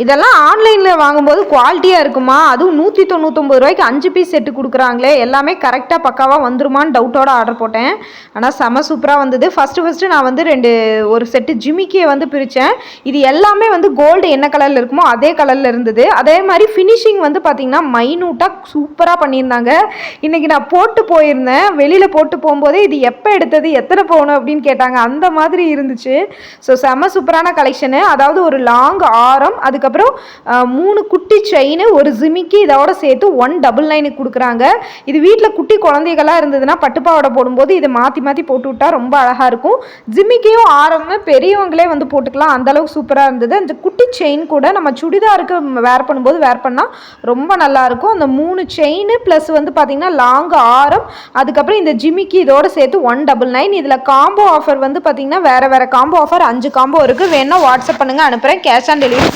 இதெல்லாம் ஆன்லைனில் வாங்கும்போது குவாலிட்டியாக இருக்குமா? அதுவும் 199 ரூபாய்க்கு 5 பீஸ் செட்டு கொடுக்குறாங்களே, எல்லாமே கரெக்டாக பக்காவாக வந்துருமான்னு டவுட்டோட ஆர்டர் போட்டேன். ஆனால் செம சூப்பராக வந்தது. ஃபஸ்ட்டு நான் வந்து ஒரு செட்டு ஜிமிக்கியை வந்து பிரித்தேன். இது எல்லாமே வந்து கோல்டு என்ன கலரில் இருக்குமோ அதே கலரில் இருந்தது. அதே மாதிரி ஃபினிஷிங் வந்து பார்த்திங்கன்னா மைனூட்டாக சூப்பராக பண்ணியிருந்தாங்க. இன்றைக்கி நான் போட்டு போயிருந்தேன். வெளியில் போட்டு போகும்போதே இது எப்போ எடுத்தது, எத்தனை பவுன் அப்படின்னு கேட்டாங்க. அந்த மாதிரி இருந்துச்சு. ஸோ செம சூப்பரான கலெக்ஷனு. அதாவது ஒரு லாங் ஆரம், அதுக்கப்புறம் 3 குட்டி செயின், ஒரு ஜிமிக்கி, இதோட சேர்த்து 199 கொடுக்குறாங்க. இது வீட்டில் குட்டி குழந்தைகளாக இருந்ததுன்னா பட்டுப்பாவோட போடும்போது இதை மாற்றி மாற்றி போட்டு விட்டா ரொம்ப அழகாக இருக்கும். ஜிமிக்கியும் ஆரமும் பெரியவங்களே வந்து போட்டுக்கலாம், அந்தளவுக்கு சூப்பராக இருந்தது. அந்த குட்டி செயின் கூட நம்ம சுடிதாருக்கு வேர் பண்ணும்போது வேர் பண்ணால் ரொம்ப நல்லாயிருக்கும். அந்த 3 செயின் ப்ளஸ் வந்து பார்த்திங்கன்னா லாங் ஆரம், அதுக்கப்புறம் இந்த ஜிமிக்கி இதோட சேர்த்து 199. இதில் காம்போ ஆஃபர் வந்து பார்த்திங்கன்னா வேறு காம்போ ஆஃபர் 5 காம்போ இருக்குது. வேணால் வாட்ஸ்அப் பண்ணுங்கள், அனுப்புகிறேன். Cash on delivery